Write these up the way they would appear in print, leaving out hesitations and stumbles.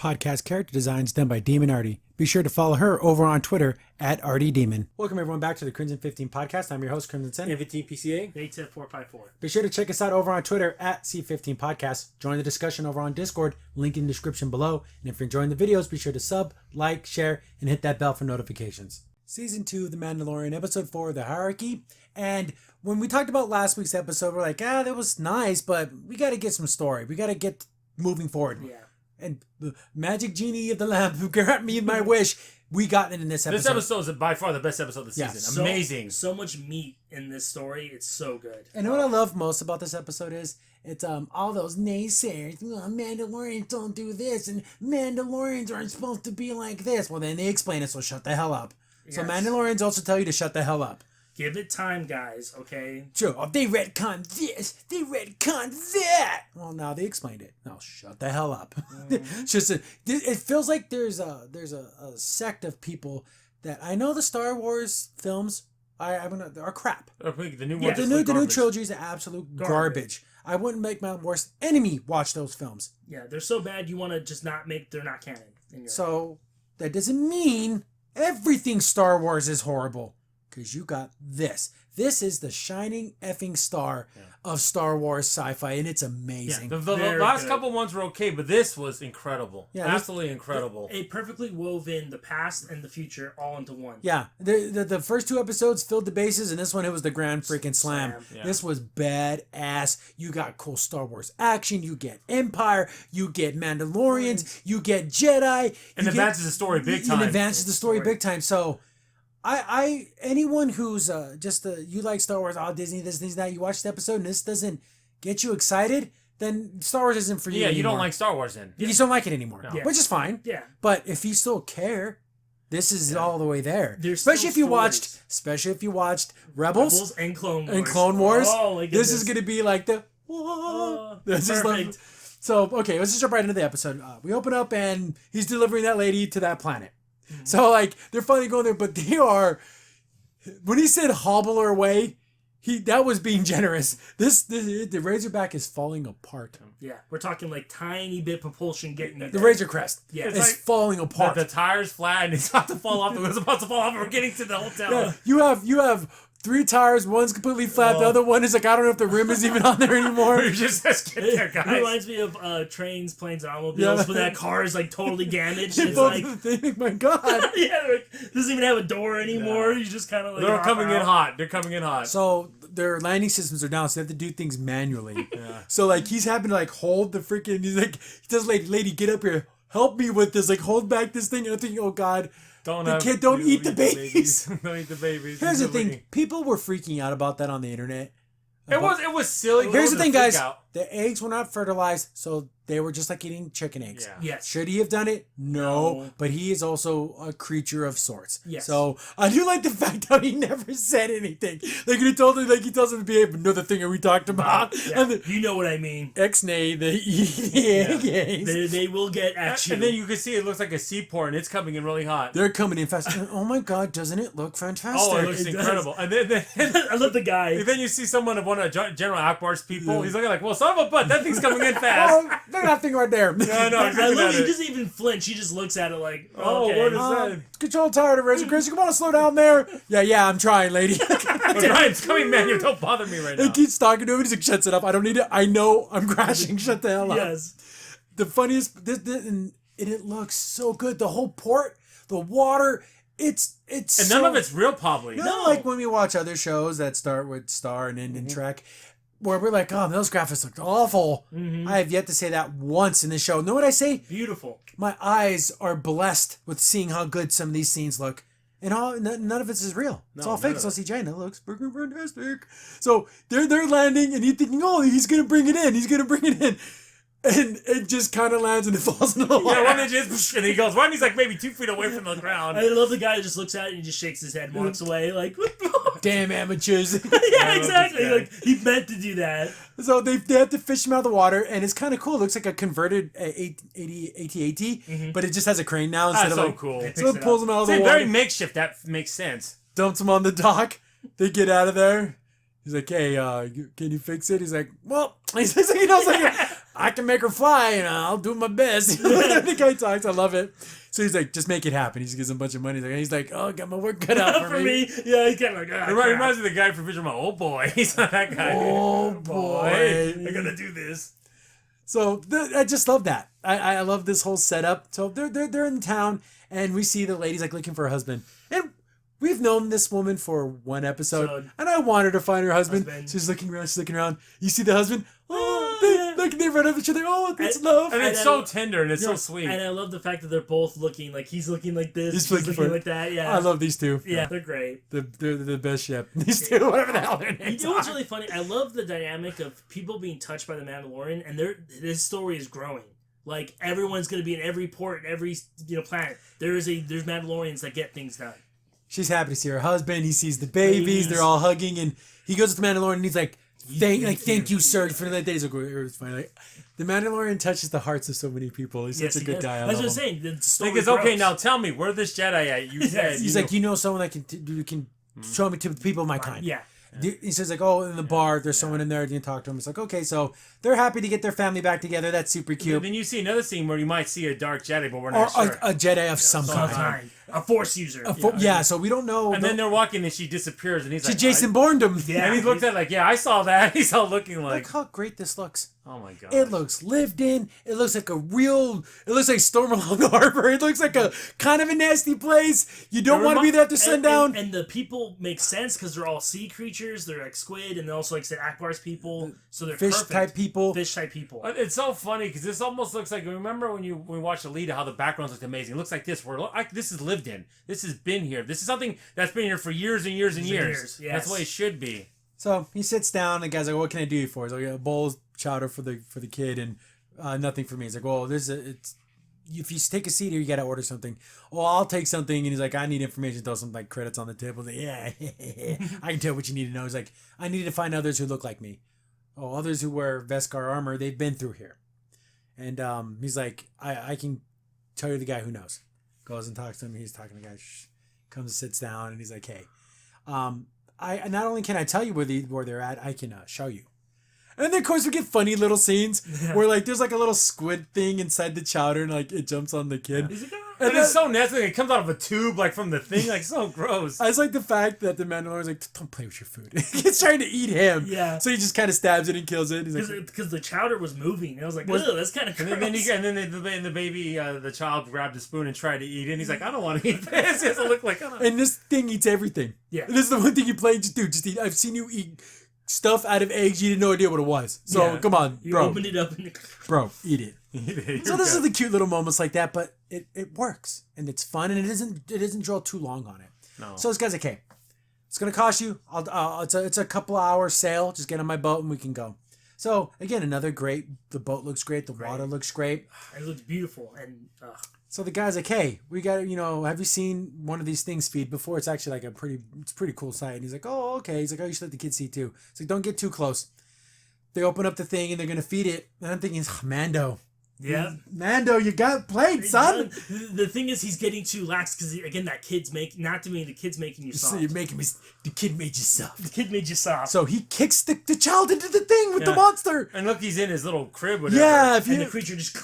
podcast character designs done by Demon Artie. Be sure to follow her over on Twitter at ArtieDemon. Welcome everyone back to the Crimson 15 podcast. I'm your host, Crimson Sen. MVTPCA. ATIP454. Be sure to check us out over on Twitter at C15 Podcast. Join the discussion over on Discord, link in the description below. And if you're enjoying the videos, be sure to sub, like, share, and hit that bell for notifications. Season 2 of The Mandalorian, Episode 4, The Hierarchy. And when we talked about last week's episode, we're like, that was nice, but we got to get some story. We got to get moving forward. Yeah. And the magic genie of the lamp who grant me my wish, we got it in this episode. This episode is by far the best episode of the season. Amazing. So much meat in this story. It's so good. And what I love most about this episode is it's all those naysayers. Mandalorians don't do this, and Mandalorians aren't supposed to be like this. Well, then they explain it, so shut the hell up. Yes. So Mandalorians also tell you to shut the hell up. Give it time, guys, okay? Sure, they retconned this, they retconned that. Well, now they explained it. Now shut the hell up. Mm-hmm. Just it feels like there's a sect of people that I know the Star Wars films are crap. The new the new trilogy is absolute garbage. I wouldn't make my worst enemy watch those films. Yeah, they're so bad you want to just they're not canon. So that doesn't mean everything Star Wars is horrible. Because you got this. This is the shining effing star of Star Wars sci-fi, and it's amazing. Yeah, the last couple ones were okay, but this was incredible. Yeah, absolutely incredible. It perfectly wove in the past and the future all into one. Yeah, the first two episodes filled the bases, and this one, it was the grand freaking slam. Yeah. This was badass. You got cool Star Wars action. You get Empire. You get Mandalorians. You get Jedi. And advances the story big time. And advances the story big time. So... anyone who's you like Star Wars, Disney, this, that, you watch the episode and this doesn't get you excited, then Star Wars isn't for you anymore. You don't like Star Wars then. You just don't like it anymore, which is fine. Yeah. But if you still care, this is all the way there. Especially if you watched Rebels and Clone Wars. Oh my goodness. This is going to be like the... This is perfect. So, okay, let's just jump right into the episode. We open up and he's delivering that lady to that planet. Mm-hmm. So, they're finally going there, but they are... When he said hobble her away, that was being generous. The Razorback is falling apart. Yeah, we're talking tiny bit propulsion getting the Razor Crest is falling apart. The tire's flat and it's about to fall off. It was about to fall off and we're getting to the hotel. Yeah, you have 3 tires, one's completely flat, the other one is I don't know if the rim is even on there anymore. Let's get there, guys. It reminds me of trains, planes, and automobiles, but that car is totally damaged. It's my God. Doesn't even have a door anymore. You just kind of They're coming in hot. They're coming in hot. So their landing systems are down, so they have to do things manually. So he's having to hold the freaking, he tells lady, get up here, help me with this, hold back this thing. And I'm thinking, oh God. Don't eat the babies. Don't eat the babies. Here's the thing. People were freaking out about that on the internet. It was silly. Here's the thing, guys. The eggs were not fertilized, so they were just like eating chicken eggs. Yeah. Yes. Should he have done it? No. But he is also a creature of sorts. Yes. So I do like the fact that he never said anything. He told him, he tells him to behave, another thing we talked about. You know what I mean. Ex-nay, the eggs. They will get at you. And then you can see it looks like a seaport and it's coming in really hot. They're coming in fast. Oh my God, doesn't it look fantastic? Oh, it looks incredible. And then I love the guy. And then you see someone of one of General Akbar's people. He's looking well, son of a butt, that thing's coming in fast. Look at that thing right there. No, exactly. He doesn't even flinch. He just looks at it okay. What is that? Control tower to Razor Crest. You want to slow down there? Yeah, I'm trying, lady. Ryan's coming, man. You don't bother me right now. He keeps talking to him. He shuts it up. I don't need it. I know I'm crashing. Shut the hell up. Yes. The funniest, and it looks so good. The whole port, the water, it's and none of it's real, probably. Not like when we watch other shows that start with Star and end in Trek, where we're like, oh, those graphics look awful. Mm-hmm. I have yet to say that once in the show. Know what I say? Beautiful. My eyes are blessed with seeing how good some of these scenes look. And none of it is real. It's all fake. It's all CGI, and it looks freaking fantastic. So they're landing, and you're thinking, oh, he's going to bring it in. He's going to bring it in. And it just kind of lands and it falls into the water. Yeah, and he goes, he's maybe 2 feet away from the ground. I love the guy who just looks at it and he just shakes his head and walks away damn amateurs. Yeah, exactly. He meant to do that. So they have to fish him out of the water, and it's kind of cool. It looks like a converted AT-AT, but it just has a crane now instead of so cool. So it pulls him out of the water. Very makeshift. That makes sense. Dumps him on the dock. They get out of there. He's like, hey, can you fix it? He's like, well, he's like, you know, it's like, I can make her fly, and I'll do my best. The guy talks. I love it. So he's like, just make it happen. He just gives him a bunch of money. He's like, oh, got my work cut out for me. Yeah, he's kind of like, It reminds me of the guy from Fisherman. Oh boy, he's not that guy. Oh boy, I gotta do this. So I just love that. I love this whole setup. So they're in town, and we see the lady's like looking for a husband, and we've known this woman for one episode, and I want her to find her husband. She's looking around. She's looking around. You see the husband. They run up each other. Oh, that's love. And it's so tender and it's so sweet. And I love the fact that they're both looking like he's looking like this. He's looking like that. Yeah. I love these two. Yeah, they're great. They're the best ship. These two, whatever the hell their names You know what's really funny? I love the dynamic of people being touched by the Mandalorian, and this story is growing. Like everyone's going to be in every port, every planet. There's Mandalorians that get things done. She's happy to see her husband. He sees the babies. They're all hugging, and he goes to the Mandalorian, and he's like, Thank you, sir, for that day. He's like, it's fine. Like, the Mandalorian touches the hearts of so many people. He's such a good guy. That's what I'm saying. The story grows. Okay, now tell me, where this Jedi at? You said he's like, someone that can show me to the people of my kind. Yeah. He says like, oh, in the bar, there's someone in there. You can talk to him. It's like, okay, so they're happy to get their family back together. That's super cute. Then you see another scene where you might see a dark Jedi, but we're not sure. A Jedi of some kind. A Force user. So we don't know. And then they're walking and she disappears and he's like... Jason Bourned him. Yeah. And he looked at like, yeah, I saw that. He's all looking like... Look how great this looks. Oh my god. It looks lived in. It looks like it looks like Storm Along Harbor. It looks like a kind of a nasty place. You don't want to be there after sundown. And the people make sense because they're all sea creatures. They're like squid, and they also like said Akbar's people. So they're fish type people. Fish type people. It's so funny because this almost looks like, remember when we watched Alita, how the backgrounds looked amazing. It looks like this. This is lived in. This has been here. This is something that's been here for years and years and years. Yes. That's the way it should be. So he sits down. The guy's like, "What can I do you for?" He's like, "A bowl of chowder for the kid and nothing for me." He's like, "Well, if you take a seat here, you got to order something." "Well, I'll take something." And he's like, "I need information." Throw some like credits on the table. He's like, yeah, I can tell what you need to know. He's like, "I need to find others who look like me. Oh, others who wear Beskar armor. They've been through here." And he's like, I can tell you the guy who knows." Goes and talks to him. He's talking to the guy. Comes and sits down, and he's like, "Hey, I not only can I tell you where they're at, I can show you." And then of course we get funny little scenes where like there's like a little squid thing inside the chowder, and like it jumps on the kid. And it's so nasty. It comes out of a tube, like from the thing, like so gross. I just like the fact that the Mandalorian's like, "Don't play with your food." He's trying to eat him. Yeah. So he just kind of stabs it and kills it. Because the chowder was moving. I was like, "Ugh, that's kind of gross." And then the baby, the child grabbed the spoon and tried to eat it. And he's like, "I don't want to eat this." It doesn't look like. And this thing eats everything. Yeah. This is the one thing you play. Just eat. I've seen you eat stuff out of eggs. You didn't know idea what it was. So come on, you bro. Open it up and bro, eat it. So this is the cute little moments like that, but it works and it's fun and it doesn't draw too long on it. No. So this guy's like, "Hey, it's gonna cost you. It's a couple hours sail. Just get on my boat and we can go." So again, another great. The boat looks great. The water looks great. It looks beautiful and. So the guy's like, "Hey, we got have you seen one of these things feed before? It's actually like it's a pretty cool sight." And he's like, "Oh, okay." He's like, "Oh, you should let the kids see too." He's like, "Don't get too close." They open up the thing and they're gonna feed it. And I'm thinking, Mando. Yeah. Mando, you got played, son. The thing is, he's getting too lax because, again, the kid's making you soft. So you're making me. The kid made you soft. The kid made you soft. So he kicks the child into the thing with the monster. And look, he's in his little crib. Whatever. Yeah. And the creature just.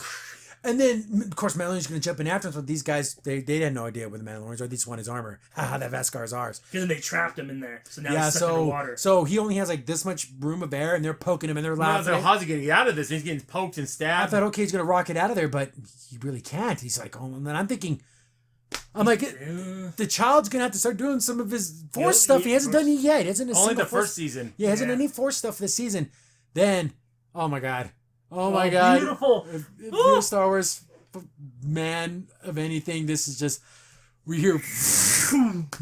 And then, of course, Mandalorian's going to jump in after him. So these guys, they had no idea where the Mandalorians are. They just want his armor. Haha, that Beskar is ours. Because they trapped him in there. So now he's stuck in the water. So he only has like this much room of air, and they're poking him, and they're laughing. So how's he going to get out of this? He's getting poked and stabbed. I thought, okay, he's going to rocket out of there, but he really can't. He's like, oh, and then I'm like, the child's going to have to start doing some of his Force stuff. He hasn't done it yet. He hasn't only the first season. Yeah, he hasn't done any Force stuff this season. Then, oh my God. Oh my God. Beautiful. If you're a Star Wars man of anything, this is just, we hear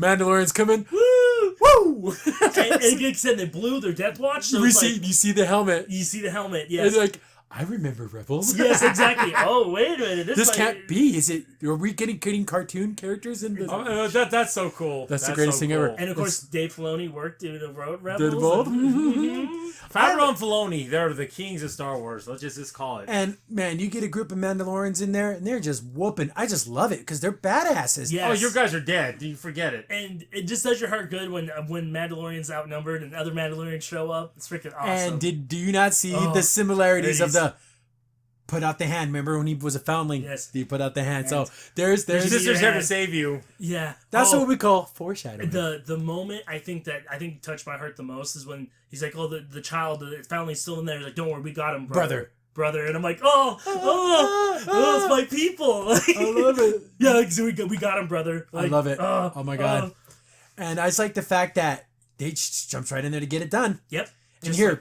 Mandalorian's coming. Woo! and they blew their death watch. So you see the helmet. You see the helmet, yes. It's like, I remember Rebels. Yes, exactly. Oh, wait a minute. This can't be. Is it? Are we getting cartoon characters in this? That's so cool. That's the greatest thing ever. And of course, Dave Filoni wrote Rebels. Did both? Favreau and Filoni, they're the kings of Star Wars. Let's just call it. And man, you get a group of Mandalorians in there, and they're just whooping. I just love it because they're badasses. Yes. Oh, your guys are dead. You forget it. And it just does your heart good when Mandalorians outnumbered and other Mandalorians show up. It's freaking awesome. And do you not see the similarities of the put out the hand? Remember when he was a foundling? Yes. He put out the hand. So there's your sister's here to save you. Yeah. That's what we call foreshadowing. The moment I think touched my heart the most is when he's like, oh, the child, the family's still in there. He's like, don't worry, we got him, brother. And I'm like, it's my people. I love it. Yeah, so we got him, brother. I love it. Oh my god. And I just like the fact that they just jumps right in there to get it done. Yep. And here,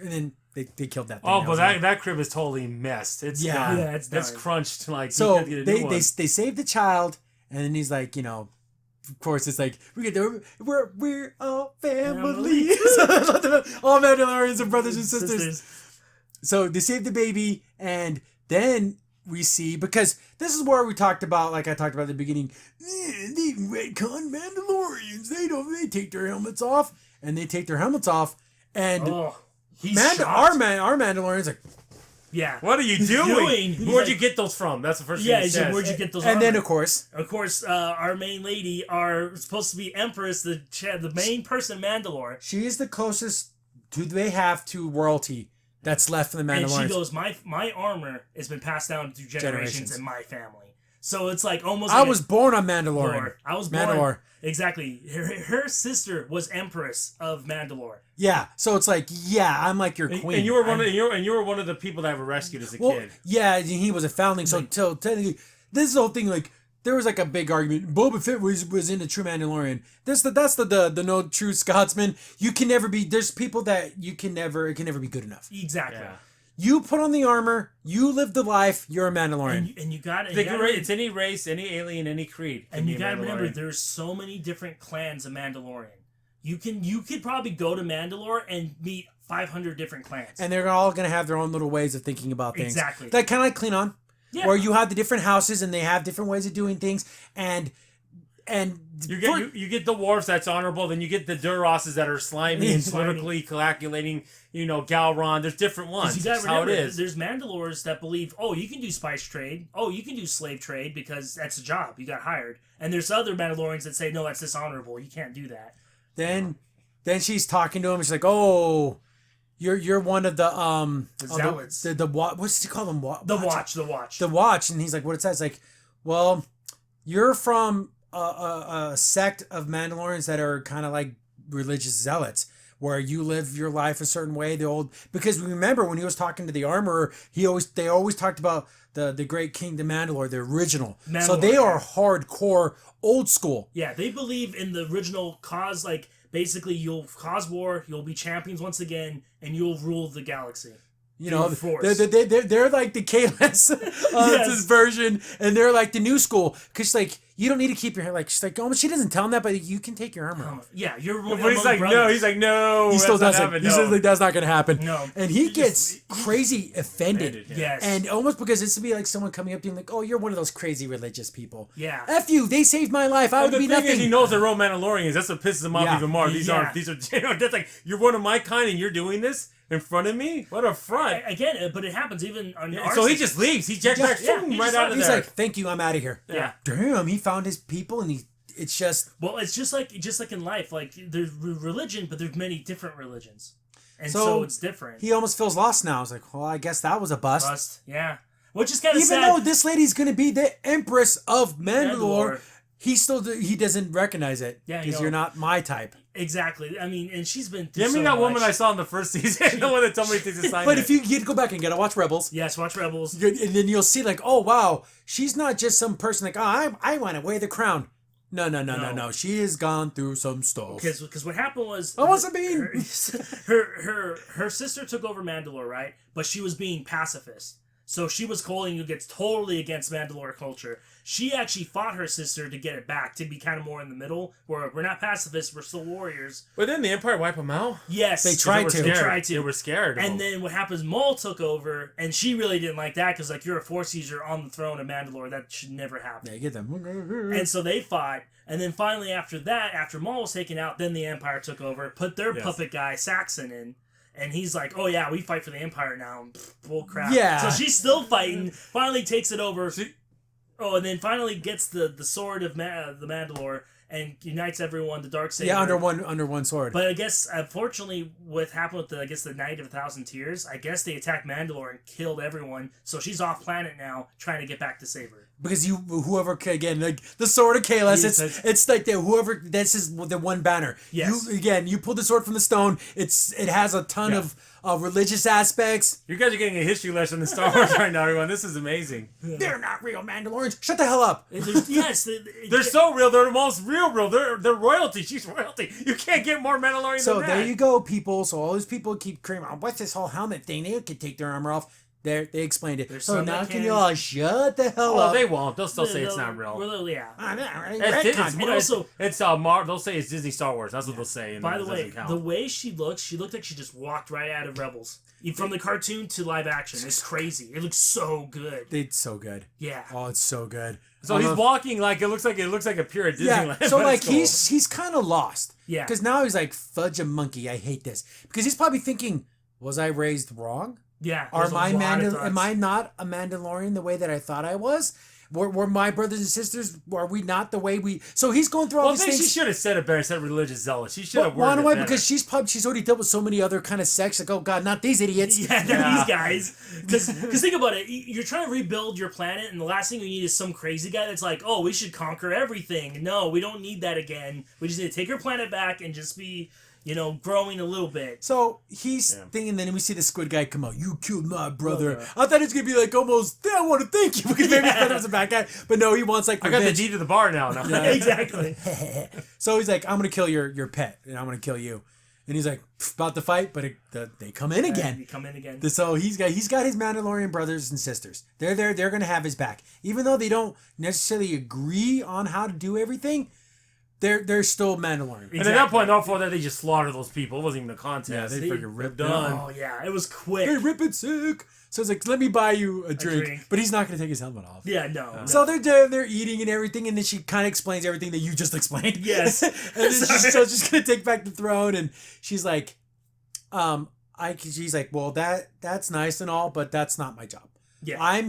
and then they killed that thing. Oh, but that crib is totally messed. It's done. Yeah, it's done. It's crunched. Like, so they save the child, and then he's like, of course, it's like we're all family. All Mandalorians are brothers and sisters. So they save the baby, and then we see, because this is where we talked about, like I talked about at the beginning, the retcon Mandalorians. They take their helmets off, and and our Mandalorian's like, yeah. What are you doing? Where'd you get those from? That's the first thing he says. Where'd you get those? And then of course, our main lady, supposed to be Empress, the main person in Mandalore. She is the closest they have to royalty that's left from the Mandalorians. And she goes, my armor has been passed down through generations in my family. So it's like almost. I was born on Mandalorian. I was born. Mandalore. Exactly. Her sister was Empress of Mandalore. Yeah. So it's like, I'm like your queen. And you were one of the people that were rescued as a kid. Yeah, he was a foundling. So technically, this whole thing, like, there was like a big argument. Boba Fett was in the true Mandalorian. That's the no true Scotsman. You can never be. There's people that it can never be good enough. Exactly. Yeah. You put on the armor. You live the life. You're a Mandalorian. And you got it. It's any race, any alien, any creed. And you got to remember, there's so many different clans of Mandalorian. You could probably go to Mandalore and meet 500 different clans. And they're all going to have their own little ways of thinking about things. Exactly. Like kind of like Klingon. Yeah. Where you have the different houses and they have different ways of doing things, and you get the Worfs that's honorable, then you get the Durosses that are slimy and politically calculating. Galron. There's different ones. That's how it is. There's Mandalores that believe, you can do spice trade. You can do slave trade because that's a job. You got hired. And there's other Mandalorians that say, no, that's dishonorable. You can't do that. Then she's talking to him. She's like, oh. You're one of the Zealots. What's he call them? The Watch. The Watch, and he's like, what it says, like, well, you're from a sect of Mandalorians that are kind of like religious zealots, where you live your life a certain way. Because remember when he was talking to the armorer, they always talked about the great king, the Mandalore, the original. So they are hardcore old school. Yeah, they believe in the original cause, like. Basically, you'll cause war, you'll be champions once again, and you'll rule the galaxy. They're like the Kalis this version, and they're like the new school. Because like you don't need to keep your hair. Like she's like, she doesn't tell him that, but you can take your armor off. Yeah, you're. But he's like, no. He's like, no. He still doesn't. He says like that's not gonna happen. No. And he gets crazy offended. Yes. And almost because it's to be like someone coming up to him like, oh, you're one of those crazy religious people. Yeah. F you. They saved my life. I would be nothing. Is he knows they're real Mandalorians. That's what pisses him off even more. These are. That's like you're one of my kind, and you're doing this in front of me? What a front. Again, but it happens even on our So he just leaves. He jetpacks right out of there. He's like, thank you, I'm out of here. Yeah. Damn, he found his people and it's just... Well, it's just like in life. Like, there's religion, but there's many different religions. And so it's different. He almost feels lost now. He's like, well, I guess that was a bust. Yeah. Which is kind of sad. Even though this lady's going to be the Empress of Mandalore. He doesn't recognize it. Yeah, because you're not my type. Exactly. I mean, and she's been through You mean that woman I saw in the first season? The one that told me to assignment. But if you get to go back and gotta watch Rebels. Yes, watch Rebels. And then you'll see like, oh wow, she's not just some person like, oh, I want to wear the crown. No. She has gone through some stuff. Because what happened was I wasn't being her sister took over Mandalore, right? But she was being pacifist. So she was calling who gets totally against Mandalore culture. She actually fought her sister to get it back, to be kind of more in the middle, where we're not pacifists, we're still warriors. But didn't the Empire wipe them out? Yes. They tried to. They were scared. And then what happens, Maul took over, and she really didn't like that, because like, you're a Force user on the throne of Mandalore. That should never happen. Yeah, get them. And so they fought, and then finally after that, after Maul was taken out, then the Empire took over, put their puppet guy, Saxon, in. And he's like, oh yeah, we fight for the Empire now. Bull crap. Yeah. So she's still fighting, finally takes it over. And then finally gets the sword of the Mandalore and unites everyone, the Darksaber. Yeah, under one sword. But I guess, unfortunately, what happened with the Night of 1,000 Tears, I guess they attacked Mandalore and killed everyone. So she's off planet now, trying to get back to Saber. Because whoever, again, like the sword of Kahless, it's like whoever, this is the one banner. Yes. You pull the sword from the stone, it has a ton of religious aspects. You guys are getting a history lesson in Star Wars right now, everyone. This is amazing. They're not real Mandalorians. Shut the hell up. Yes. They're so real. They're the most real. They're royalty. She's royalty. You can't get more Mandalorian so than that. So there you go, people. So all these people keep screaming, what's this whole helmet thing? They could take their armor off. They explained it. So now can you all shut the hell up? Oh, they won't. They'll still say it's not real. They'll say it's Disney Star Wars. That's what they'll say. By the way, the way she looked like she just walked right out of Rebels. From the cartoon to live action. It's crazy. It looks so good. It's so good. Yeah. Oh, it's so good. So he's walking like it looks like a pure at Disneyland. Yeah. So like he's kind of lost. Yeah. Because now he's like, fudge a monkey. I hate this. Because he's probably thinking, was I raised wrong? Yeah. Am I not a Mandalorian the way that I thought I was? Were my brothers and sisters, are we not the way we... So he's going through all these things. She should have said it better, said religious zealot. She should have worded it better. Because she's already dealt with so many other kind of sects. Like, oh God, not these idiots. Yeah, these guys. Because think about it. You're trying to rebuild your planet, and the last thing we need is some crazy guy that's like, oh, we should conquer everything. No, we don't need that again. We just need to take your planet back and just be... growing a little bit. So he's thinking, then we see the squid guy come out. You killed my brother. I thought it was going to be like almost, I want to thank you. Because maybe he was a bad guy. But no, he wants like, I got the deed to the bar now. Yeah, exactly. So he's like, I'm going to kill your pet. And I'm going to kill you. And he's like, about to fight, but they come in again. They come in again. So he's got his Mandalorian brothers and sisters. They're going to have his back. Even though they don't necessarily agree on how to do everything, they're still Mandalorian. Exactly. And at that point, before that, they just slaughtered those people. It wasn't even a contest. Yeah, they freaking ripped them. Oh, yeah. It was quick. They rip it sick. So it's like, let me buy you a drink. But he's not going to take his helmet off. Yeah, no. So they're eating and everything, and then she kind of explains everything that you just explained. Yes. And then she's going to take back the throne, and she's like, she's like, well, that's nice and all, but that's not my job. Yeah. I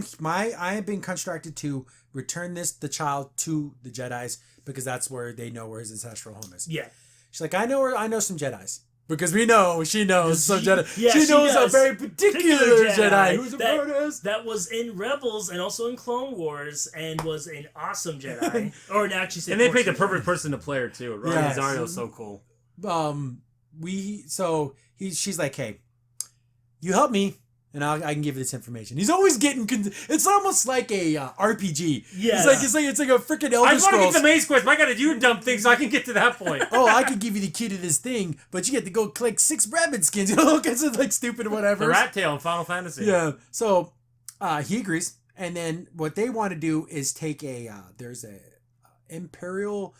have been constructed to return the child to the Jedis because that's where they know where his ancestral home is. Yeah. She's like, I know some Jedis. Because she knows some Jedi. Yeah, she knows does. A very particular Jedi who's a badass. That was in Rebels and also in Clone Wars and was an awesome Jedi. Or actually, and they picked the perfect person to play her too. Right? Yes. Zario's so cool. She's like, hey, you help me, and I can give you this information. He's always getting. It's almost like a RPG. Yeah. It's like a freaking Elder Scrolls. I want to get the maze quest, but I got to do dumb things so I can get to that point. Oh, I can give you the key to this thing, but you get to go collect 6 rabbit skins. All kinds of like stupid whatever. The rat tail in Final Fantasy. Yeah. So he agrees, and then what they want to do is take there's a Imperial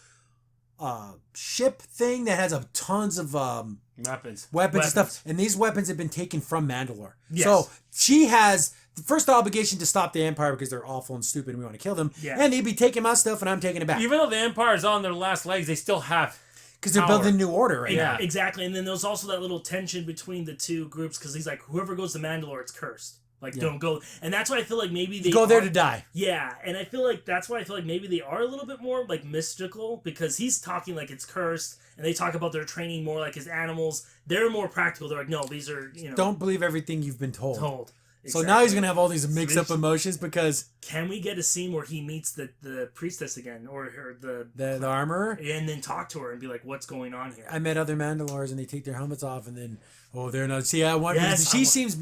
ship thing that has tons of weapons and stuff, and these weapons have been taken from Mandalore. Yes. So she has the first obligation to stop the Empire because they're awful and stupid and we want to kill them. Yeah. And they'd be taking my stuff and I'm taking it back. Even though the Empire is on their last legs, they still have because they're building a new order right now. Exactly. And then there's also that little tension between the two groups because he's like, whoever goes to Mandalore, it's cursed. Like, don't go. And that's why I feel like maybe they go there to die. Yeah. And I feel like that's why I feel like maybe they are a little bit more like mystical because he's talking like it's cursed and they talk about their training more like his animals. They're more practical. They're like, no, these are, Don't believe everything you've been told. Exactly. So now he's going to have all these mixed up emotions because... Can we get a scene where he meets the priestess again or the armorer? And then talk to her and be like, what's going on here? I met other Mandalores and they take their helmets off and then... Oh, they're not... See, I wonder... Yes, she seems...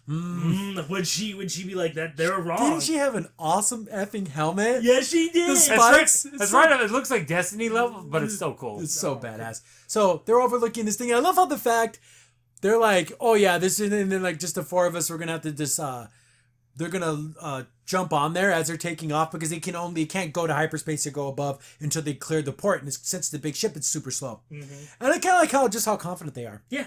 Would she be like that? They're wrong. Didn't she have an awesome effing helmet? Yes, she did. The spikes. That's right. It looks like Destiny level, but it's so cool. It's so badass. So they're overlooking this thing. I love how the fact they're like, oh yeah, this is, and then like just the 4 of us, we're gonna have to just they're gonna jump on there as they're taking off because they can't go to hyperspace or go above until they clear the port. And since it's a big ship, it's super slow. And I kind of like how confident they are. Yeah,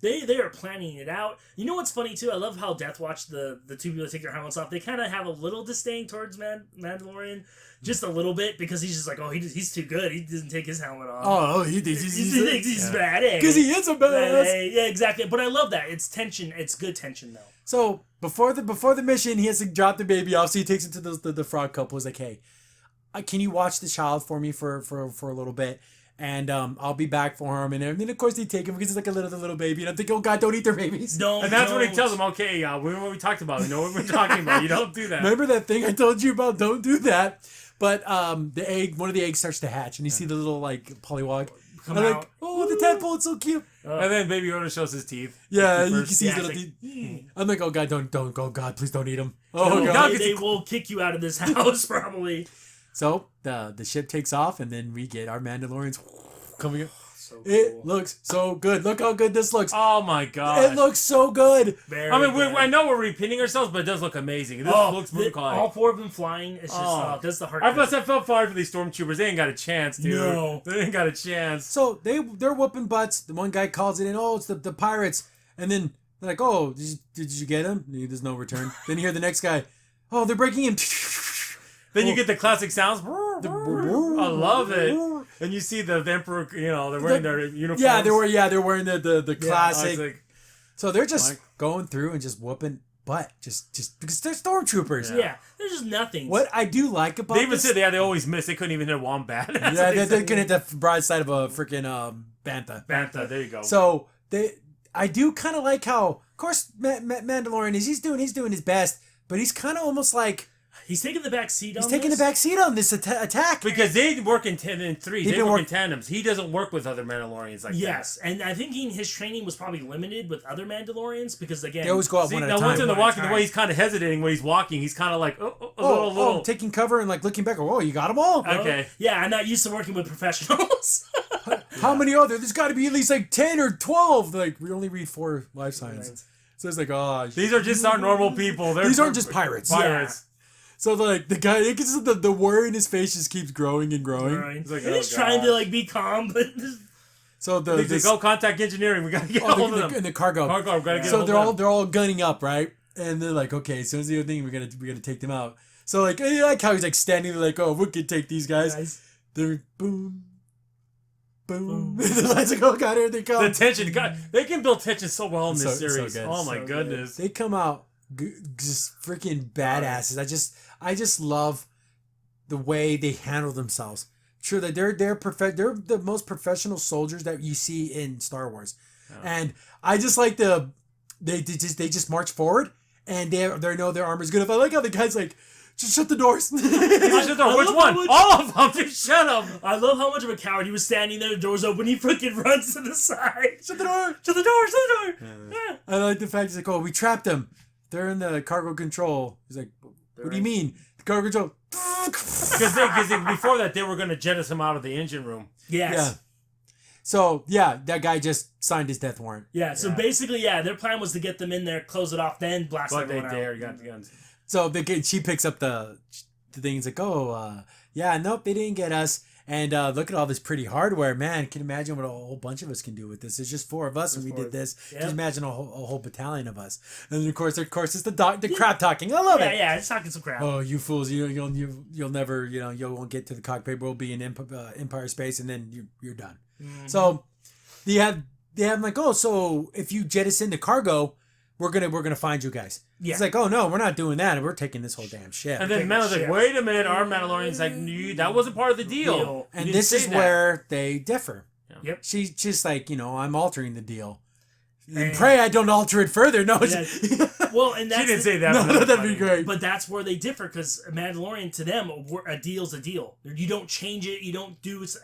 they are planning it out. You know what's funny too? I love how Death Watch, the two people that take their helmets off, they kind of have a little disdain towards Mandalorian, just a little bit, because he's just like, oh, he's too good. He doesn't take his helmet off. Oh, he thinks he's badass. Because he is a badass. Yeah, exactly. But I love that. It's tension. It's good tension though. So before the mission, he has to drop the baby off. So he takes it to the frog couple. He's like, hey, can you watch the child for me for a little bit? And I'll be back for him. And then of course they take him because it's like a little baby. And I'm thinking, oh God, don't eat their babies. And that's when he tells them, okay, what we talked about. You know what we're talking about. You don't do that. Remember that thing I told you about? Don't do that. But one of the eggs starts to hatch, and you see the little like pollywog. I'm like, oh, the tadpole, it's so cute. And then Baby Yoda shows his teeth. Yeah, you can see his little teeth. I'm like, oh God, don't go, God, please don't eat him. Oh God, they will kick you out of this house probably. So the ship takes off, and then we get our Mandalorians coming up. So cool. It looks so good. Look how good this looks. Oh my God. It looks so good. I know we're repeating ourselves, but it does look amazing. This looks brutal. All four of them flying. It's just that's the heart. I felt sorry for these stormtroopers. They ain't got a chance, dude. No. They ain't got a chance. So they're whooping butts. The one guy calls it in. Oh, it's the pirates. And then they're like, oh, did you get him? There's no return. Then you hear the next guy. Oh, they're breaking him. Then you get the classic sounds. I love it. And you see the Emperor, they're wearing their uniforms. Yeah, they're wearing the classic. So they're just going through and just whooping butt, just because they're stormtroopers. Yeah, there's just nothing. What I do like about they even said they always miss. They couldn't even hit Wombat. They couldn't hit the broadside of a freaking bantha. Bantha, there you go. So I do kind of like how, of course, Mandalorian he's doing his best, but he's kind of almost like. He's taking the back seat on this? He's taking the back seat on this attack. Because they work in threes. They work in tandems. He doesn't work with other Mandalorians like that. Yes, and I think his training was probably limited with other Mandalorians because, again... They always go out one at a time. Now, once in the walking, the way he's kind of hesitating when he's walking, he's kind of like, a little... taking cover and like looking back. Oh, you got them all? Okay. Yeah, I'm not used to working with professionals. How many are there? There's got to be at least like 10 or 12. Like, we only read 4 life signs. So it's like, oh... These are just our normal people. These aren't just pirates. Yeah. So like the guy, the worry in his face just keeps growing and growing. He's like, he's trying to like be calm, but so go contact engineering. We gotta get hold of them in the cargo. We gotta get so they're all gunning up, right? And they're like, okay, as soon as the other thing, we gotta take them out. So like, I like how he's like standing there, like, oh, we could take these guys. They're boom. The lights like, oh God, here they come. The tension, God, they can build tension so well in this series. So oh my goodness, they come out just freaking badasses. I just love the way they handle themselves. Sure, that they're the most professional soldiers that you see in Star Wars, and I just like they just march forward and they know their armor's good. If I like how the guy's like, just shut the doors. Which one? All of them. Just shut them. I love how much of a coward he was standing there. The door's open. He freaking runs to the side. Shut the door. Shut the door. Shut the door. Yeah. I like the fact he's like, oh, we trapped them. They're in the cargo control. He's like, what do you mean? The cargo control. Because before that, they were going to jettison him out of the engine room. Yes. Yeah. So, that guy just signed his death warrant. Yeah, so basically, their plan was to get them in there, close it off, then blast everyone out. But they dare, got the guns. So she picks up the thing. It's like, nope, they didn't get us. And look at all this pretty hardware, man. Can you imagine what a whole bunch of us can do with this? There's just 4 of us, and we did this. Yep. Can you imagine a whole battalion of us? And then of course, it's the crap talking. I love it. Yeah, it's talking some crap. Oh, you fools! You'll never, you won't get to the cockpit. We'll be in Empire space, and then you're done. Mm-hmm. So they have like, oh, so if you jettison the cargo, we're gonna find you guys. Yeah. It's like, oh no, we're not doing that. We're taking this whole damn ship. And then Mandalorian's like, wait a minute, our Mandalorian's like, that wasn't part of the deal. And this is where they differ. Yeah. Yep. She's just like, I'm altering the deal. And pray I don't alter it further. No. Well, and that's she didn't say that. No, that'd be great. But that's where they differ, because Mandalorian, to them, a deal's a deal. You don't change it. You don't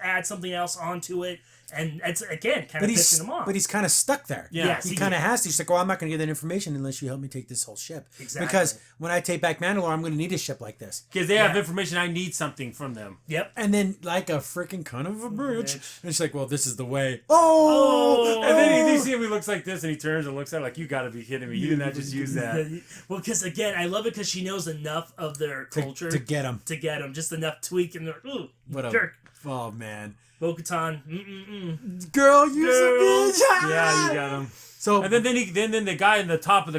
add something else onto it. And it's, again, kind of pissing him off. But he's kind of stuck there. Yeah. Yes, he kind of has to. He's like, well, I'm not going to get that information unless you help me take this whole ship. Exactly. Because when I take back Mandalore, I'm going to need a ship like this. Because they have information, I need something from them. Yep. And then, like a freaking kind of a bitch. And she's like, well, this is the way. Oh! And then you see him, he looks like this, and he turns and looks at her like, you got to be kidding me. You did not just use that. Well, because, again, I love it because she knows enough of their culture. To get him. To get him. Just enough tweak, and they're like, ooh, what a jerk. Oh, man. Bo-Katan, girl, you a bitch. Yeah, you got him. So and then the guy in the top of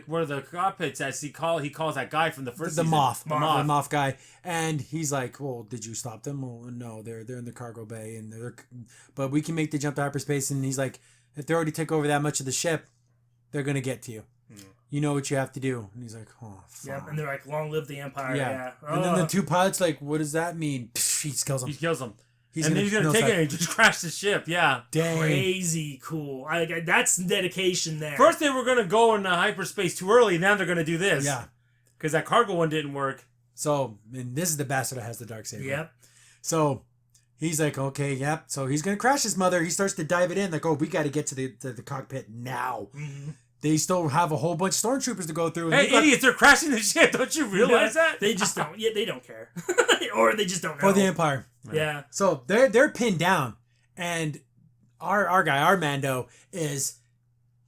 where the cockpit's at, he calls that guy from the first the season. the moth guy, and he's like, well, did you stop them? Oh, no, they're in the cargo bay, and but we can make the jump to hyperspace. And he's like, if they already took over that much of the ship, they're gonna get to you. You know what you have to do. And he's like, oh, fuck. Yep, and they're like, long live the Empire. Yeah. And then the two pilots like, what does that mean? Psh, he kills him. He kills him. Then he's gonna take it and just crash the ship. Yeah, dang, crazy cool. That's dedication there. First they were gonna go into hyperspace too early. Now they're gonna do this. Yeah, because that cargo one didn't work. So, and this is the bastard that has the darksaber. Yep. So he's like, okay, yep. So he's gonna crash his mother. He starts to dive it in. Like, oh, we got to get to the cockpit now. Mm-hmm. They still have a whole bunch of stormtroopers to go through. Hey, idiots! They're crashing the ship. Don't you realize that? They just don't. Yeah, they don't care, or they just don't know. Or the Empire. Yeah. So they're pinned down, and our guy, our Mando, is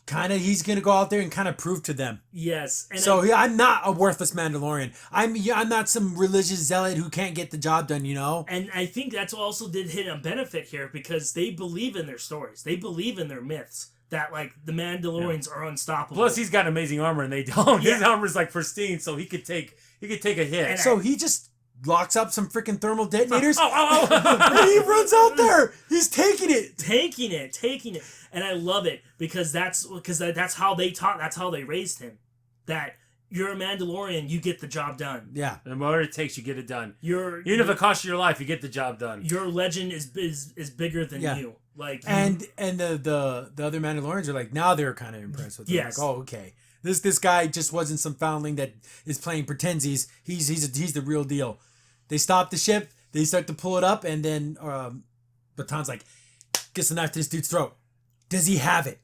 kind of, he's gonna go out there and kind of prove to them. Yes. And so I'm not a worthless Mandalorian. I'm not some religious zealot who can't get the job done. You know. And I think that's also did hit a benefit here because they believe in their stories. They believe in their myths. That, like, the Mandalorians are unstoppable. Plus, he's got amazing armor, and they don't. Yeah. His armor's, like, pristine, so he could take a hit. And so he just locks up some freaking thermal detonators. And he runs out there. He's taking it. And I love it because that's how they taught. That's how they raised him. That you're a Mandalorian, you get the job done. Yeah. And whatever it takes, you get it done. Even if it costs you your life, you get the job done. Your legend is bigger than you. Like, and the other Mandalorians are like, now they're kind of impressed with him. Yes. Like, oh, okay. This guy just wasn't some foundling that is playing pretensies. He's the real deal. They stop the ship. They start to pull it up, and then Baton's like, gets the knife to this dude's throat. Does he have it?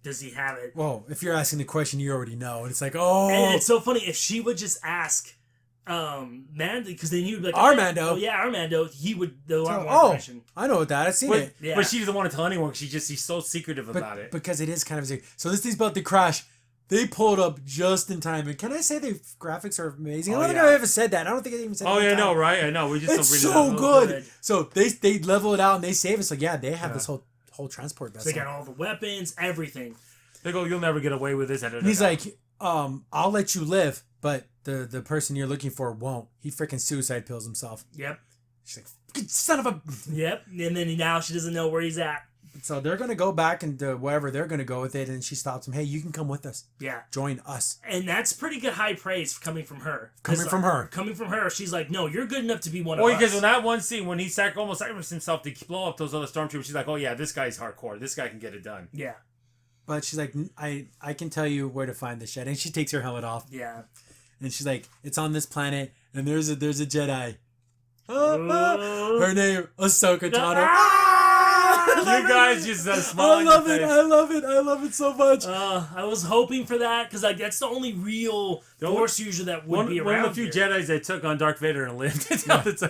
Well, if you're asking the question, you already know. And it's like, oh. And it's so funny. If she would just ask Mando, because they knew, like, Mando. Oh, yeah, Mando, he would, the question. I know that. I've seen it. Yeah. But she doesn't want to tell anyone. She's so secretive about it. Because it is kind of secret. So this thing's about to crash. They pull it up just in time. And can I say the graphics are amazing? I don't think I ever said that. I don't think I even said that. Oh, yeah, no, right? I know. We just it's don't so good. So they level it out and they save it. So, yeah, they have this whole transport vessel. So they got all the weapons, everything. They go, you'll never get away with this. He's like, I'll let you live, but the person you're looking for won't. He freaking suicide pills himself. Yep. She's like, son of a... Yep. And then now she doesn't know where he's at. So they're going to go back into wherever they're going to go with it, and she stops him. Hey, you can come with us. Yeah. Join us. And that's pretty good high praise coming from her. Coming from her. She's like, no, you're good enough to be one of us. Well, because in that one scene, when he almost sacrificed himself to blow up those other stormtroopers, she's like, oh, yeah, this guy's hardcore. This guy can get it done. Yeah. But she's like, I can tell you where to find the shed. And she takes her helmet off. Yeah. And she's like, it's on this planet, and there's a Jedi. Her name, Ahsoka Tano. You guys just smile. I love it so much. I was hoping for that because that's the only real Force user that would be around. One of the few Jedis they took on Darth Vader and lived.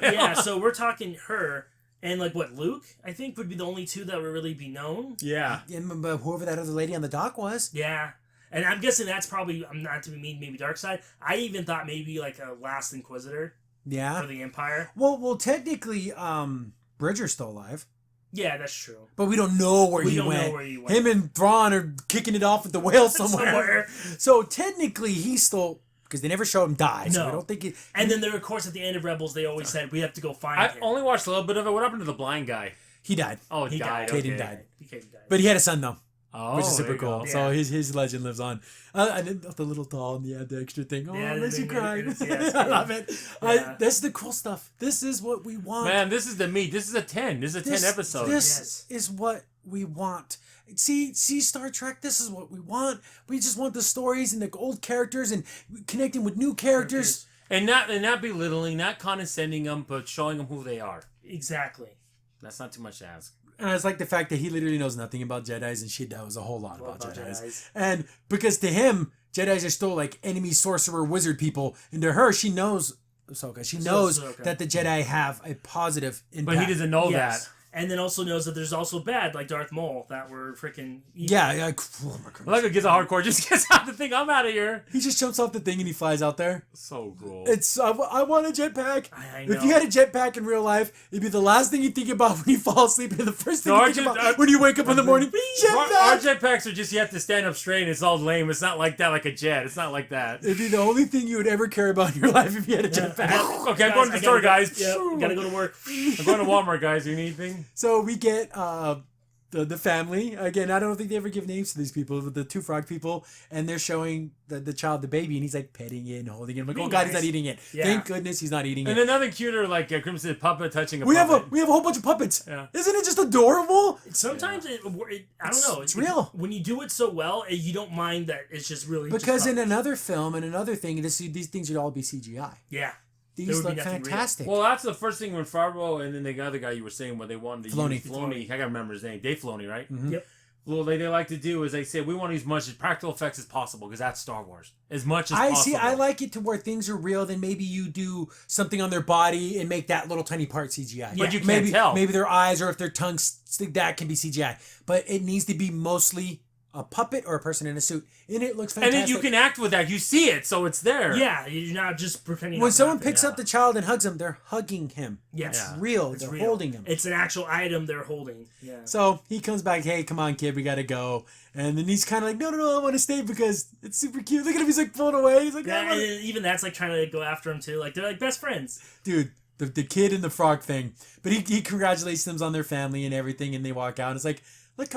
Yeah, so we're talking her and Luke. I think would be the only two that would really be known. Yeah. But whoever that other lady on the dock was. Yeah. And I'm guessing that's probably, not to be mean, maybe Darkseid. I even thought maybe a Last Inquisitor. Yeah. For the Empire. Well, technically, Bridger's still alive. Yeah, that's true. But we don't know where he went. Him and Thrawn are kicking it off with the whale somewhere. So technically, he's still, because they never show him die. No. So I don't think it. And then there, of course, at the end of Rebels, they always said we have to go find him. I only watched a little bit of it. What happened to the blind guy? He died. Oh, he died. Caden died. But he had a son though. Oh, which is super cool. Yeah. So his legend lives on. I didn't know the little doll and the extra thing. Oh, it makes you cry. I love it. Yeah. That's the cool stuff. This is what we want. Man, this is the meat. This is a 10. This is a 10 episode. This is what we want. See Star Trek, this is what we want. We just want the stories and the old characters and connecting with new characters. And not belittling, not condescending them, but showing them who they are. Exactly. That's not too much to ask. And it's like the fact that he literally knows nothing about Jedis, and she knows a whole lot about Jedis. And because to him, Jedis are still like enemy sorcerer wizard people, and to her, she knows Ahsoka. She knows that the Jedi have a positive impact. But he doesn't know that. And then also knows that there's also bad, like Darth Maul, that were freaking evil. Yeah. Oh my God. Like it gets a hardcore, just gets out the thing, I'm out of here. He just jumps off the thing and he flies out there. So cool. I want a jetpack. I know. If you had a jetpack in real life, it'd be the last thing you think about when you fall asleep and the first thing you think about when you wake up in the morning. Our jetpacks are just, you have to stand up straight and it's all lame. It's not like that, like a jet. It's not like that. It'd be the only thing you would ever care about in your life if you had a jetpack. Okay, I'm going to the store, guys. Gotta go to work. I'm going to Walmart, guys. Do you need anything? So we get the family again. I don't think they ever give names to these people, the two frog people, and they're showing the child the baby, and he's like petting it and holding it. I'm like, oh god, he's not eating it. Yeah. Thank goodness he's not eating it. And then nothing cuter, like a Crimson puppet touching a puppet. We have a whole bunch of puppets. Yeah. Isn't it just adorable? Sometimes I don't know. It's real. When you do it so well, you don't mind that it's just really because in another film and another thing, these things would all be CGI. Yeah. These look fantastic. Well, that's the first thing when Favreau and then the other guy you were saying when they wanted to use Filoni. I gotta remember his name. Dave Filoni, right? Mm-hmm. Yep. Well, they like to do is they say we want to use as much practical effects as possible because that's Star Wars. As much as possible. I like it to where things are real. Then maybe you do something on their body and make that little tiny part CGI. Yeah. But you can't tell. Maybe their eyes or if their tongues, that can be CGI. But it needs to be mostly a puppet or a person in a suit, and it looks fantastic. And then you can act with that. You see it, so it's there. Yeah, you're not just pretending. When someone picks up the child and hugs him, they're hugging him. Yes. It's real. They're holding him. It's an actual item they're holding. Yeah. So he comes back, hey, come on, kid, we gotta go. And then he's kind of like, no, I want to stay because it's super cute. Look at him, he's like pulling away. He's like, yeah, and even that's like trying to go after him too. Like they're like best friends. Dude, the kid and the frog thing. But he congratulates them on their family and everything, and they walk out. And it's like, Look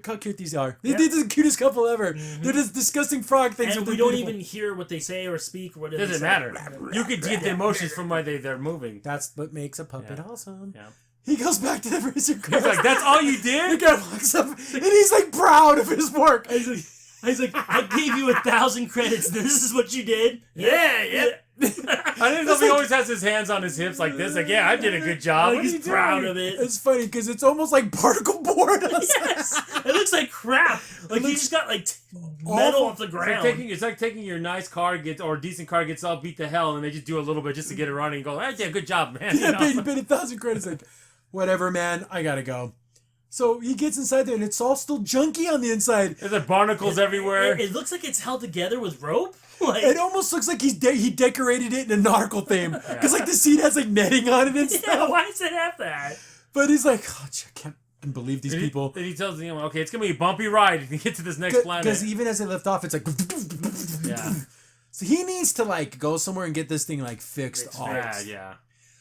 how cute these are. They're the cutest couple ever. Mm-hmm. They're just disgusting frog things. And we don't even hear what they say or speak. Or doesn't matter. You could get the emotions from why they're moving. That's what makes a puppet awesome. Yeah. He goes back to the Razor Crest. He's like, that's all you did? The guy walks up, and he's like proud of his work. He's like, I gave you 1,000 credits. This is what you did? Yeah. I didn't know if he always has his hands on his hips like this. Like, yeah, I did a good job. Like he's proud of it. It's funny because it's almost like particle board. Yes. It looks like crap. Like he just got like metal off the ground. It's like taking your nice car or decent car gets all beat to hell and they just do a little bit just to get it running and go, hey, yeah, good job, man. Yeah, you paid 1,000 credits. Like, whatever, man. I gotta go. So he gets inside there and it's all still junky on the inside. There's like barnacles everywhere. It looks like it's held together with rope. It almost looks like he decorated it in a nautical theme. Because like the seat has like netting on it and stuff. Yeah, why does it have that? But he's like, oh, I can't believe these people. And he tells him, okay, it's going to be a bumpy ride to get to this next planet. Because even as they lift off, it's like... Yeah. So he needs to like go somewhere and get this thing like fixed off. Yeah.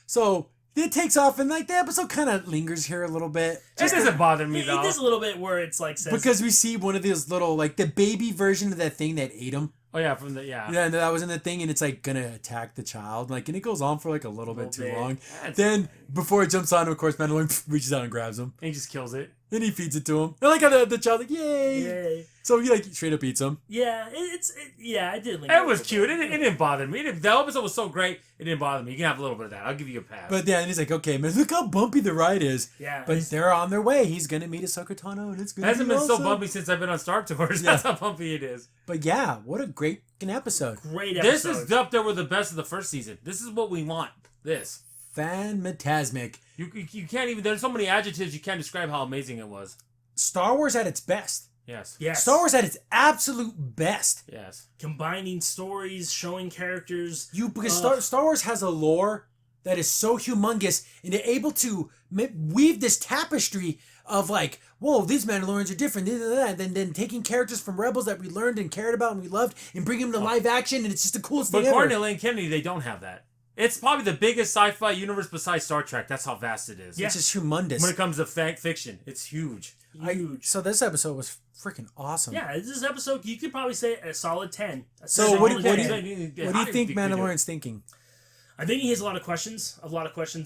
So... It takes off, and like the episode kind of lingers here a little bit. It doesn't bother me though. It does a little bit where it's like says, because we see one of these little like the baby version of that thing that ate him. Oh yeah, yeah, and that was in the thing, and it's like gonna attack the child, like, and it goes on for like a little bit too long. Then before it jumps on, of course, Mandalorian reaches out and grabs him. And he just kills it. Then he feeds it to him. And like how the child's like, yay! So he like straight up eats him. Yeah, it did. It was cute. It didn't bother me. The episode was so great, it didn't bother me. You can have a little bit of that. I'll give you a pass. But yeah, and he's like, okay, man, look how bumpy the ride is. Yeah. But they're on their way. He's gonna meet Ahsoka Tano, and it's gonna. It hasn't been awesome. so bumpy since I've been on Star Tours. Yeah. That's how bumpy it is. But yeah, what a great episode. Great episode. This is up there with the best of the first season. This is what we want. This. Fantasmic. You can't even. There's so many adjectives you can't describe how amazing it was. Star Wars at its best. Yes. Star Wars at its absolute best. Yes. Combining stories, showing characters. Because Star Wars has a lore that is so humongous, and they're able to weave this tapestry of like, whoa, these Mandalorians are different, and then taking characters from Rebels that we learned and cared about and we loved, and bringing them to live action, and it's just the coolest thing ever. But according to Lane Kennedy, they don't have that. It's probably the biggest sci-fi universe besides Star Trek. That's how vast it is. Yeah. It's just humongous. When it comes to fiction, it's huge. So this episode was freaking awesome. Yeah, this episode, you could probably say a solid 10. So what do you think Mandalorian's thinking? I think he has a lot of questions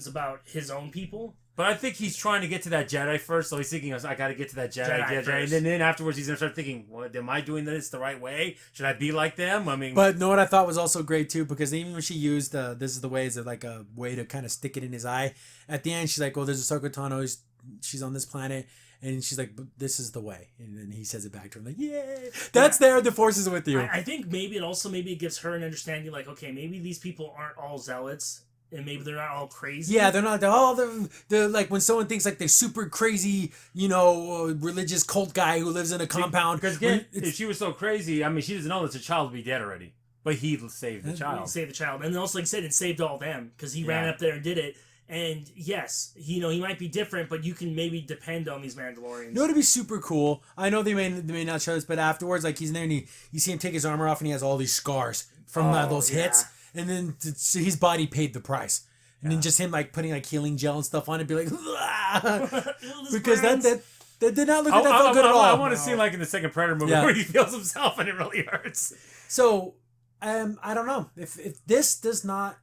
about his own people. But I think he's trying to get to that Jedi first, so he's thinking, I got to get to that Jedi. And then afterwards, he's going to start thinking, what, am I doing this the right way? Should I be like them? I mean... But know what I thought was also great, too? Because even when she used, this is the way, is like a way to kind of stick it in his eye. At the end, she's like, well, there's Ahsoka Tano. she's on this planet. And she's like, this is the way. And then he says it back to her, like, yay. That's there. The Force is with you. I think maybe it gives her an understanding, like, okay, maybe these people aren't all zealots. And maybe they're not all crazy. Yeah, they're not. They're like when someone thinks like they're super crazy, religious cult guy who lives in a compound. Because again, if she was so crazy, I mean, she doesn't know that the child would be dead already. But he saved the child. He saved the child. And also, like I said, it saved all them. Because he ran up there and did it. And yes, he might be different, but you can maybe depend on these Mandalorians. You know, it'd be super cool. I know they may not show this, but afterwards, like he's in there and you see him take his armor off and he has all these scars from those hits. And then his body paid the price. And then just him like putting like healing gel and stuff on it, be like, because that did not look that good at all. I want to see like in the second Predator movie where he feels himself and it really hurts. So, I don't know if this does not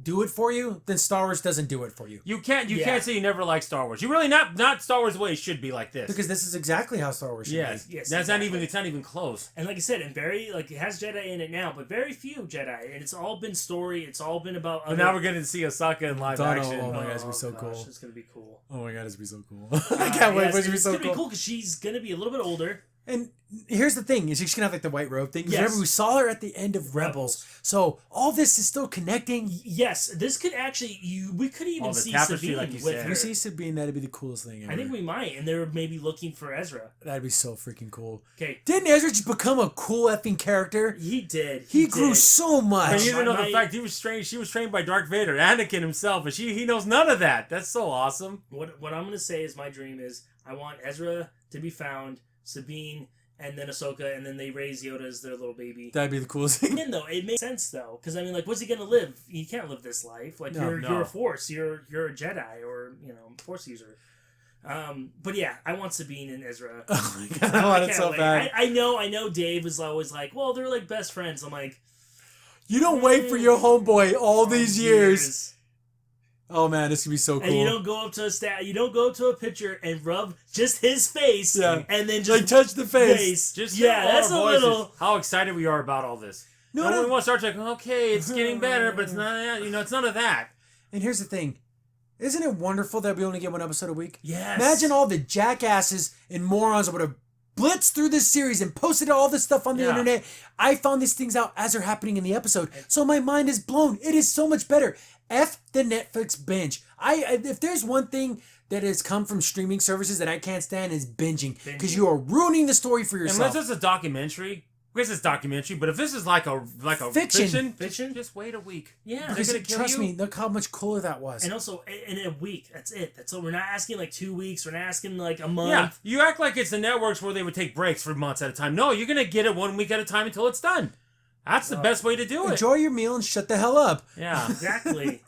do it for you, then Star Wars doesn't do it for you. You can't say you never liked Star Wars. You really not Star Wars the way it should be like this. Because this is exactly how Star Wars should be. Yes, it's not even close. And like I said, it has Jedi in it now, but very few Jedi, and it's all been story. It's all been about. But now we're getting to see Ahsoka in live action. Oh my god, it's gonna be so cool. It's gonna be cool. Oh my god, it's gonna be so cool. I can't wait. It's gonna be so cool. It's gonna be cool because she's gonna be a little bit older. And here's the thing: is she's gonna have like the white robe thing. Remember, we saw her at the end of Rebels, so all this is still connecting. Yes, this could actually we could even see Sabine like you with said. her. We see Sabine, that'd be the coolest thing ever. I think we might, and they're maybe looking for Ezra. That'd be so freaking cool. Okay, didn't Ezra just become a cool effing character? He did. He grew so much. And you didn't know the fact he was trained. She was trained by Darth Vader, Anakin himself, and he knows none of that. That's so awesome. What I'm gonna say is my dream is I want Ezra to be found, Sabine. And then Ahsoka, and then they raise Yoda as their little baby. That'd be the coolest thing. Again, though, it makes sense though, because I mean, like, what's he gonna live? You can't live this life. Like, you're a Force, you're a Jedi, or Force user. But yeah, I want Sabine and Ezra. Oh my god, I want it so bad. I know. Dave was always like, well, they're like best friends. I'm like, you don't wait for your homeboy all these years. Oh man, this could be so cool. And you don't go up to a picture and rub just his face, and then just like touch the face. That's a little. How excited we are about all this. No, we want Star Trek. Okay, it's getting better, but it's not. It's none of that. And here's the thing. Isn't it wonderful that we only get one episode a week? Yes. Imagine all the jackasses and morons that would have blitzed through this series and posted all this stuff on the internet. I found these things out as they're happening in the episode. So my mind is blown. It is so much better. F the Netflix binge. If there's one thing that has come from streaming services that I can't stand is binging. Because you are ruining the story for yourself. Unless it's a documentary. I guess it's documentary, but if this is like a fiction, just wait a week. Yeah, because trust me, look how much cooler that was. And also, in a week, that's it. That's all. We're not asking like 2 weeks. We're not asking like a month. Yeah, you act like it's the networks where they would take breaks for months at a time. No, you're gonna get it 1 week at a time until it's done. That's the best way to do it. Enjoy your meal and shut the hell up. Yeah, exactly.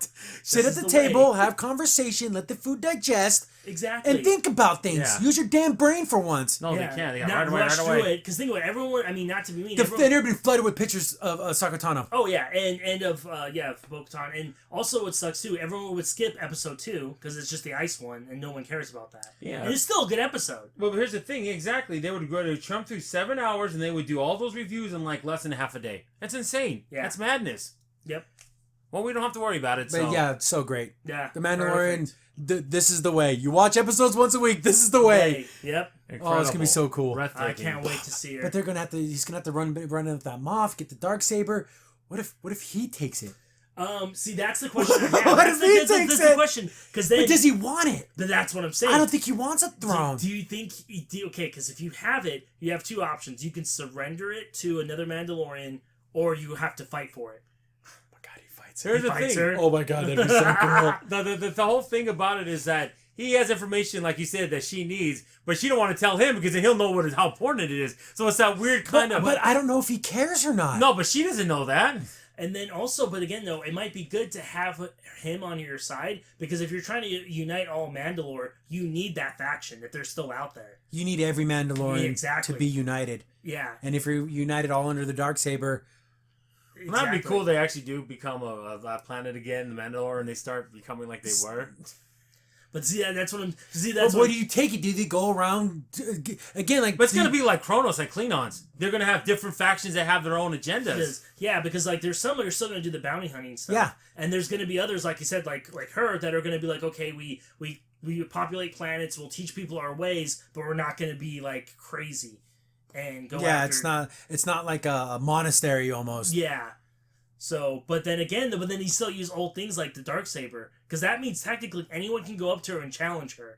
Sit at the table, have conversation, let the food digest. Exactly. And think about things. Yeah. Use your damn brain for once. No, they can't. They got not right away. Because think about it, everyone. I mean, not to be mean. They've been flooded with pictures of Ahsoka Tano. Oh yeah, and of Bo-Katan, and also what sucks too. Everyone would skip episode 2 because it's just the ice one, and no one cares about that. Yeah, and it's still a good episode. Well, but here's the thing. Exactly, they would go to chump through 7 hours, and they would do all those reviews in like less than half a day. That's insane. Yeah, that's madness. Yep. Well, we don't have to worry about it. But so. yeah, it's so great. Yeah, The Mandalorian. This is the way. You watch episodes once a week. This is the way. Yep. Incredible. Oh, it's gonna be so cool. I can't wait to see her. But they're gonna have to. He's gonna have to run with that Moff, get the Darksaber. What if he takes it? See, that's the question. What if he takes it? That's the question. Because then, but does he want it? But that's what I'm saying. I don't think he wants a throne. Do you think? Okay, because if you have it, you have 2 options. You can surrender it to another Mandalorian, or you have to fight for it. Here's the thing. Oh my god, that'd be so cool. The whole thing about it is that he has information, like you said, that she needs, but she don't want to tell him because then he'll know how important it is. So it's that weird kind of. But I don't know if he cares or not. No, but she doesn't know that. And then also, but again, though, it might be good to have him on your side because if you're trying to unite all Mandalore, you need that faction if they're still out there. You need every Mandalorian to be united. Yeah. And if you're united all under the Darksaber. Exactly. That'd be cool. They actually do become a planet again, the Mandalore, and they start becoming like they were. But see, that's what I'm. See, that's where do you take it? Do they go around again? Like, but it's gonna be like Kronos, like Klingons. They're gonna have different factions that have their own agendas. Yeah, because like there's some that are still gonna do the bounty hunting stuff. Yeah, and there's gonna be others, like you said, like her that are gonna be like, okay, we we populate planets, we'll teach people our ways, but we're not going to be like crazy and go after... it's not like a monastery almost. Yeah. So, but then he still use old things like the Darksaber, because that means technically anyone can go up to her and challenge her.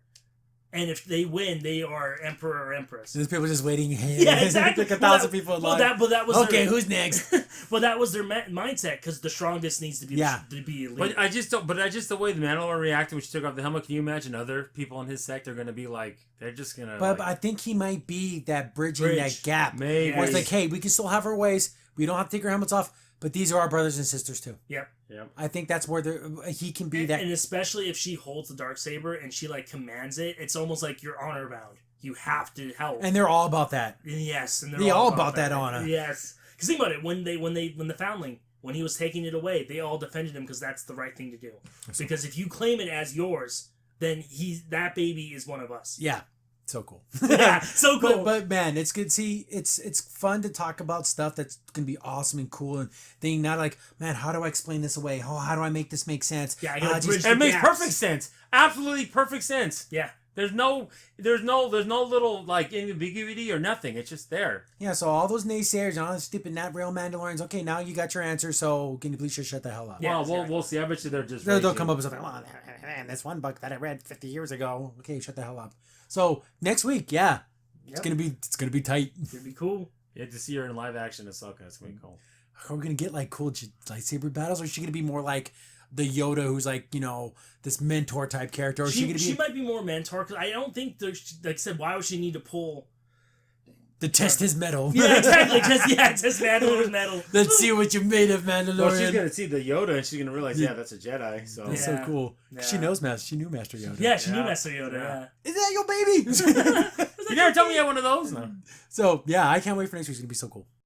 And if they win, they are emperor or empress. There's people just waiting. Yeah, exactly. Like 1,000 people in line. That was okay. Who's next? Well, that was their mindset, because the strongest needs to be elite. But I just the way the Mandalorian reacted when she took off the helmet. Can you imagine other people in his sect are going to be like, they're just going to. But I think he might be that bridging that gap. Maybe. Where it's like, hey, we can still have our ways. We don't have to take our helmets off. But these are our brothers and sisters too. Yep. I think that's where he can be that. And especially if she holds the Darksaber and she like commands it, it's almost like you're honor bound. You have to help. And they're all about that. Yes, and they're all about that honor. Yes. Because think about it, when the foundling, when he was taking it away, they all defended him because that's the right thing to do. Because if you claim it as yours, then that baby is one of us. Yeah. So cool. Yeah, so cool. But man, it's good. See, it's fun to talk about stuff that's gonna be awesome and cool, and thinking not like, man, how do I explain this away? How do I make this make sense? Yeah, I gotta bridge it makes perfect sense. Absolutely perfect sense. Yeah. There's no little like ambiguity or nothing. It's just there. Yeah. So all those naysayers and all those stupid not real Mandalorians. Okay, now you got your answer. So can you please just shut the hell up? Yeah, well, we'll see. I bet you they'll come up with something. Oh, man, this one book that I read 50 years ago. Okay, shut the hell up. So next week, it's gonna be tight. It's gonna be cool. Yeah, to see her in live action, Ahsoka. It's gonna be cool. Are we gonna get like cool lightsaber battles, or is she gonna be more like the Yoda, who's like this mentor type character? Or she might be more mentor, because I don't think there's, like I said, why would she need to pull to test his metal? Yeah, exactly. Test Mandalorian's metal. Let's see what you made of Mandalorian. Well, she's gonna see the Yoda and she's gonna realize, that's a Jedi. So that's so cool. Yeah. She knew Master Yoda. Yeah, she knew Master Yoda. Yeah. Is that your baby? You never told me you had one of those. No. So I can't wait for next week. It's gonna be so cool.